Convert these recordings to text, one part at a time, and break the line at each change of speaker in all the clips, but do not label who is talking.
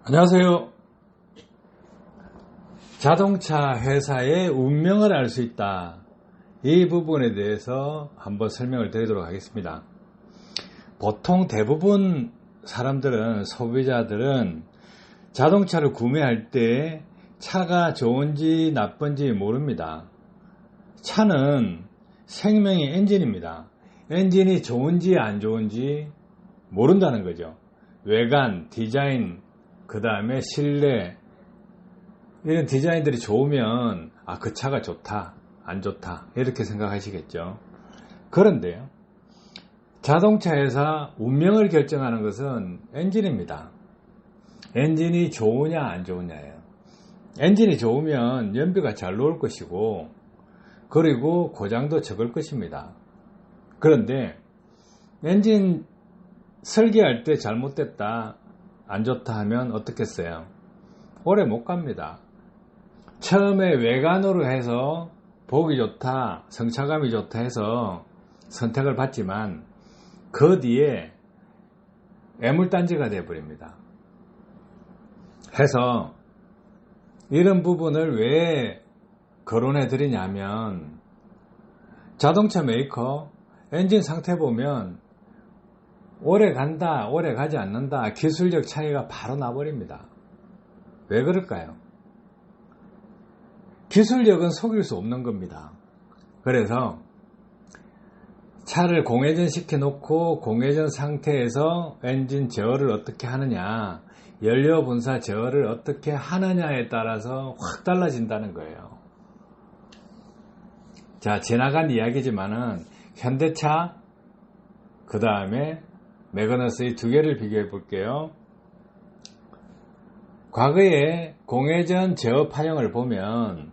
안녕하세요. 자동차 회사의 운명을 알 수 있다. 이 부분에 대해서 한번 설명을 드리도록 하겠습니다. 보통 대부분 사람들은, 소비자들은 자동차를 구매할 때 차가 좋은지 나쁜지 모릅니다. 차는 생명의 엔진입니다. 엔진이 좋은지 안 좋은지 모른다는 거죠. 외관, 디자인, 그 다음에 실내, 이런 디자인들이 좋으면 그 차가 좋다, 안 좋다 이렇게 생각하시겠죠. 그런데요, 자동차에서 운명을 결정하는 것은 엔진입니다. 엔진이 좋으냐 안 좋으냐예요. 엔진이 좋으면 연비가 잘 나올 것이고, 그리고 고장도 적을 것입니다. 그런데 엔진 설계할 때 잘못됐다, 안 좋다 하면 어떻겠어요? 오래 못 갑니다. 처음에 외관으로 해서 보기 좋다, 성차감이 좋다 해서 선택을 받지만 그 뒤에 애물단지가 되어버립니다. 해서 이런 부분을 왜 거론해 드리냐면, 자동차 메이커 엔진 상태 보면 오래 간다, 오래 가지 않는다, 기술력 차이가 바로 나버립니다. 왜 그럴까요? 기술력은 속일 수 없는 겁니다. 그래서 차를 공회전 시켜놓고 공회전 상태에서 엔진 제어를 어떻게 하느냐, 연료 분사 제어를 어떻게 하느냐에 따라서 확 달라진다는 거예요. 자, 지나간 이야기지만은 현대차, 그 다음에 매그너스 이 두 개를 비교해 볼게요. 과거에 공회전 제어 파형을 보면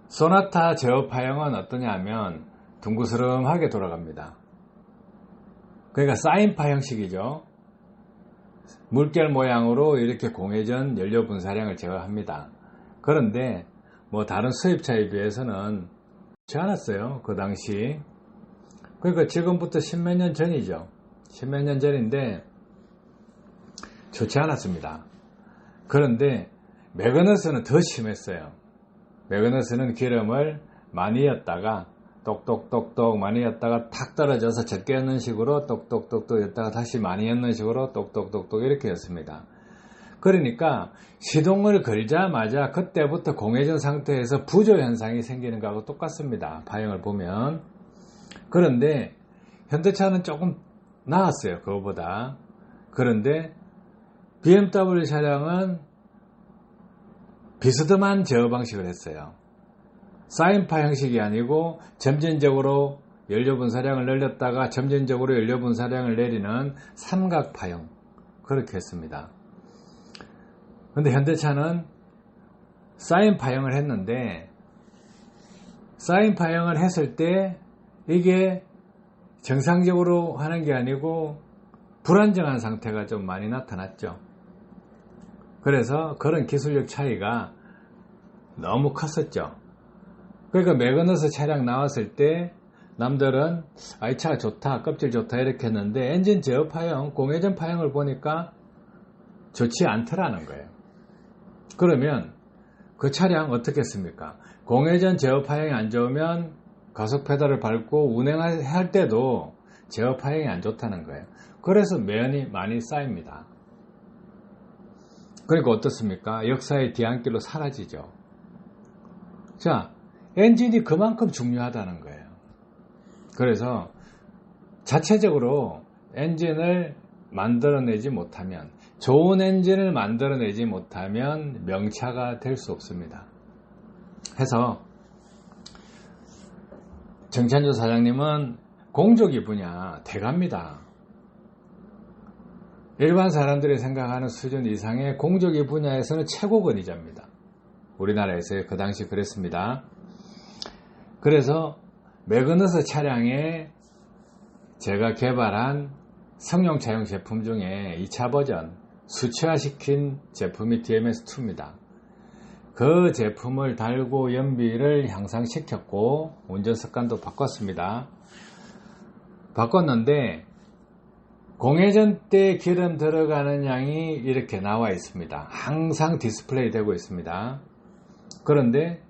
소나타 제어 파형은 어떠냐 하면 둥그스름하게 돌아갑니다. 그러니까 사인 파형식이죠. 물결 모양으로 이렇게 공회전 연료 분사량을 제어합니다. 그런데 다른 수입차에 비해서는 좋지 않았어요, 그 당시. 그러니까 지금부터 십몇 년 전이죠. 십몇 년 전인데 좋지 않았습니다. 그런데 매그너스는 더 심했어요. 매그너스는 기름을 많이 였다가 똑똑똑똑 많이 였다가 탁 떨어져서 적게 였는 식으로 똑똑똑똑 였다가 다시 많이 였는 식으로 똑똑똑똑 이렇게 였습니다. 그러니까 시동을 걸자마자 그때부터 공회전 상태에서 부조 현상이 생기는 거하고 똑같습니다, 파형을 보면. 그런데 현대차는 조금 나았어요, 그거보다. 그런데 BMW 차량은 비스듬한 제어 방식을 했어요. 사인파 형식이 아니고 점진적으로 연료 분사량을 늘렸다가 점진적으로 연료 분사량을 내리는 삼각파형, 그렇게 했습니다. 그런데 현대차는 사인파형을 했는데, 사인파형을 했을 때 이게 정상적으로 하는 게 아니고 불안정한 상태가 좀 많이 나타났죠. 그래서 그런 기술력 차이가 너무 컸었죠. 그러니까 매그너스 차량 나왔을 때 남들은 이 차가 좋다, 껍질 좋다 이렇게 했는데, 엔진 제어 파형, 공회전 파형을 보니까 좋지 않더라는 거예요. 그러면 그 차량 어떻게 했습니까? 공회전 제어 파형이 안 좋으면 가속 페달을 밟고 운행할 때도 제어 파형이 안 좋다는 거예요. 그래서 매연이 많이 쌓입니다. 그러니까 어떻습니까? 역사의 뒤안길로 사라지죠. 자, 엔진이 그만큼 중요하다는 거예요. 그래서 자체적으로 엔진을 만들어내지 못하면, 좋은 엔진을 만들어내지 못하면 명차가 될 수 없습니다. 해서 정찬주 사장님은 공조기 분야 대가입니다. 일반 사람들이 생각하는 수준 이상의 공조기 분야에서는 최고 권위자입니다. 우리나라에서 그 당시 그랬습니다. 그래서 매그너스 차량에 제가 개발한 성용차용 제품 중에 2차 버전 수치화시킨 제품이 DMS2입니다. 그 제품을 달고 연비를 향상시켰고 운전 습관도 바꿨습니다. 바꿨는데 공회전 때 기름 들어가는 양이 이렇게 나와 있습니다. 항상 디스플레이 되고 있습니다. 그런데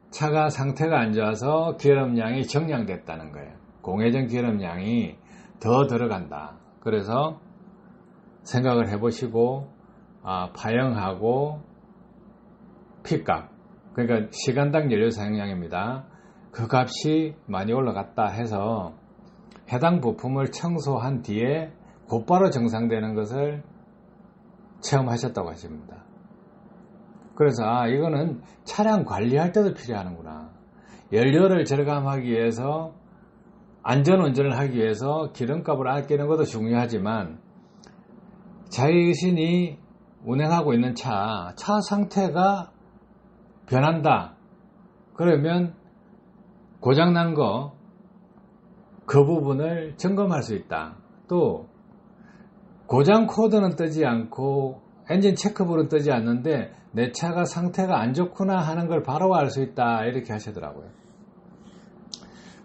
차가 상태가 안 좋아서 기름량이 정량됐다는 거예요. 공회전 기름량이 더 들어간다. 그래서 생각을 해보시고 파형하고 P값, 그러니까 시간당 연료 사용량입니다. 그 값이 많이 올라갔다 해서 해당 부품을 청소한 뒤에 곧바로 정상되는 것을 체험하셨다고 하십니다. 그래서 이거는 차량 관리할 때도 필요하는구나. 연료를 절감하기 위해서 안전운전을 하기 위해서 기름값을 아끼는 것도 중요하지만 자신이 운행하고 있는 차 상태가 변한다. 그러면 고장난 그 부분을 점검할 수 있다. 또 고장 코드는 뜨지 않고 엔진 체크볼은 뜨지 않는데 내 차가 상태가 안 좋구나 하는 걸 바로 알 수 있다. 이렇게 하시더라고요.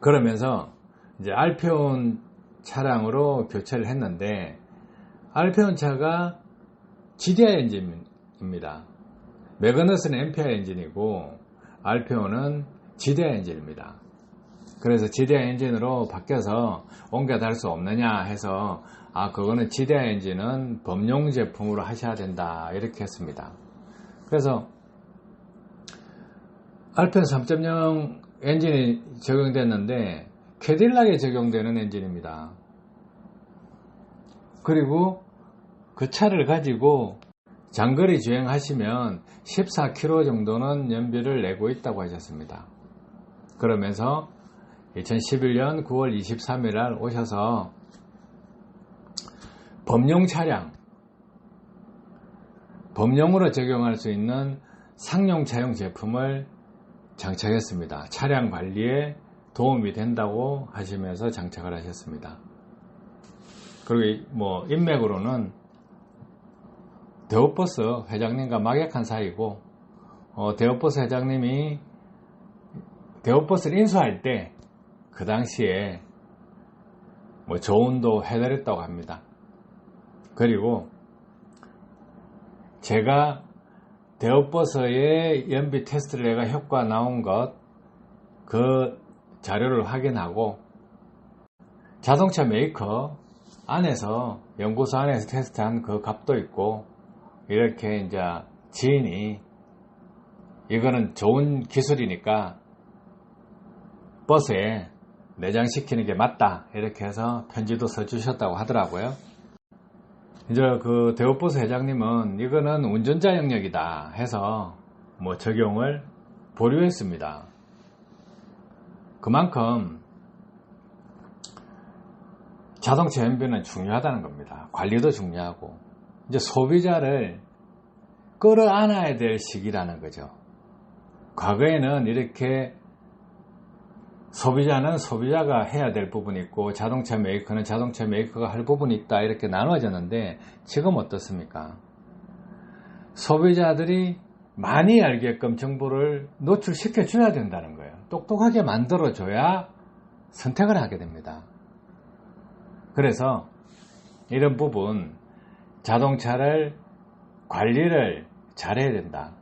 그러면서 이제 알피온 차량으로 교체를 했는데 알피온 차가 GDI 엔진입니다. 매그너스는 MPI 엔진이고 알피온은 GDI 엔진입니다. 그래서 GDI 엔진으로 바뀌어서 옮겨 달 수 없느냐 해서 그거는 GDI 엔진은 범용 제품으로 하셔야 된다 이렇게 했습니다. 그래서 알피온 3.0 엔진이 적용됐는데 캐딜락에 적용되는 엔진입니다. 그리고 그 차를 가지고 장거리 주행하시면 14km 정도는 연비를 내고 있다고 하셨습니다. 그러면서 2011년 9월 23일 날 오셔서 범용 차량, 범용으로 적용할 수 있는 상용 차용 제품을 장착했습니다. 차량 관리에 도움이 된다고 하시면서 장착을 하셨습니다. 그리고 인맥으로는 대우버스 회장님과 막역한 사이고 대우버스 회장님이 대우버스를 인수할 때 그 당시에 조언도 해드렸다고 합니다. 그리고 제가 대우버스의 연비 테스트를 내가 효과 나온 그 자료를 확인하고 자동차 메이커 안에서 연구소 안에서 테스트한 그 값도 있고 이렇게 이제 지인이 이거는 좋은 기술이니까 버스에 내장시키는 게 맞다 이렇게 해서 편지도 써주셨다고 하더라고요. 이제 그 대우버스 회장님은 이거는 운전자 영역이다 해서 적용을 보류했습니다. 그만큼 자동차 연비는 중요하다는 겁니다. 관리도 중요하고 이제 소비자를 끌어안아야 될 시기라는 거죠. 과거에는 이렇게 소비자는 소비자가 해야 될 부분이 있고 자동차 메이커는 자동차 메이커가 할 부분이 있다 이렇게 나눠졌는데 지금 어떻습니까? 소비자들이 많이 알게끔 정보를 노출시켜 줘야 된다는 거예요. 똑똑하게 만들어 줘야 선택을 하게 됩니다. 그래서 이런 부분 자동차를 관리를 잘해야 된다.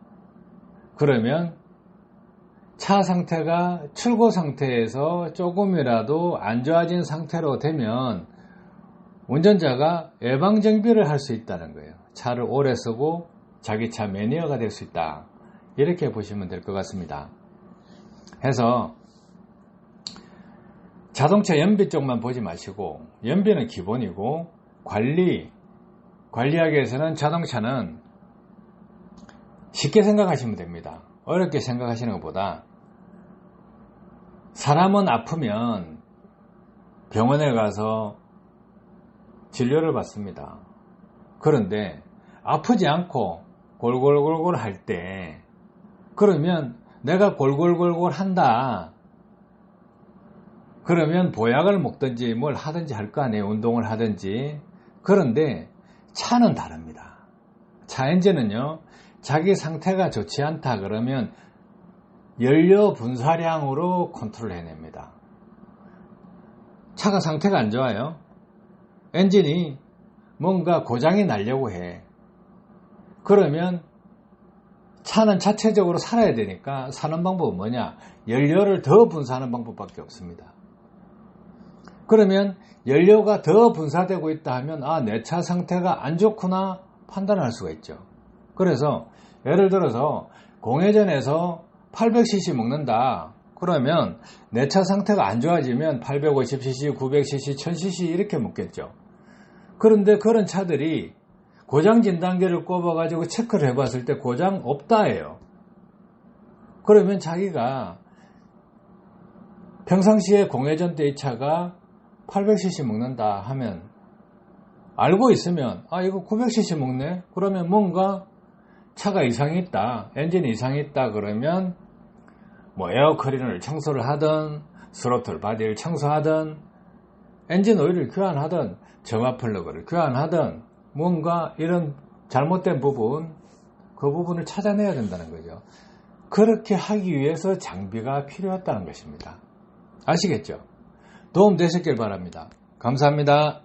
그러면 차 상태가 출고 상태에서 조금이라도 안 좋아진 상태로 되면 운전자가 예방정비를 할 수 있다는 거예요. 차를 오래 쓰고 자기 차 매니아가 될 수 있다. 이렇게 보시면 될 것 같습니다. 해서 자동차 연비 쪽만 보지 마시고 연비는 기본이고 관리하기 위해서는 자동차는 쉽게 생각하시면 됩니다. 어렵게 생각하시는 것보다 사람은 아프면 병원에 가서 진료를 받습니다. 그런데 아프지 않고 골골골골 할 때 그러면 내가 골골골골 한다. 그러면 보약을 먹든지 뭘 하든지 할 거 아니에요. 운동을 하든지. 그런데 차는 다릅니다. 차 엔진은요. 자기 상태가 좋지 않다 그러면 연료 분사량으로 컨트롤 해냅니다. 차가 상태가 안 좋아요. 엔진이 뭔가 고장이 나려고 해. 그러면 차는 자체적으로 살아야 되니까 사는 방법은 뭐냐? 연료를 더 분사하는 방법밖에 없습니다. 그러면 연료가 더 분사되고 있다 하면 내 차 상태가 안 좋구나 판단할 수가 있죠. 그래서 예를 들어서 공회전에서 800cc 먹는다. 그러면 내 차 상태가 안 좋아지면 850cc, 900cc, 1000cc 이렇게 먹겠죠. 그런데 그런 차들이 고장 진단기를 꼽아가지고 체크를 해봤을 때 고장 없다예요. 그러면 자기가 평상시에 공회전 때 이 차가 800cc 먹는다 하면 알고 있으면 이거 900cc 먹네? 그러면 뭔가 차가 이상이 있다, 엔진이 이상이 있다 그러면 뭐 에어클리너를 청소를 하든 스로틀 바디를 청소하든 엔진 오일을 교환하든 점화 플러그를 교환하든 뭔가 이런 잘못된 부분, 그 부분을 찾아내야 된다는 거죠. 그렇게 하기 위해서 장비가 필요했다는 것입니다. 아시겠죠? 도움 되셨길 바랍니다. 감사합니다.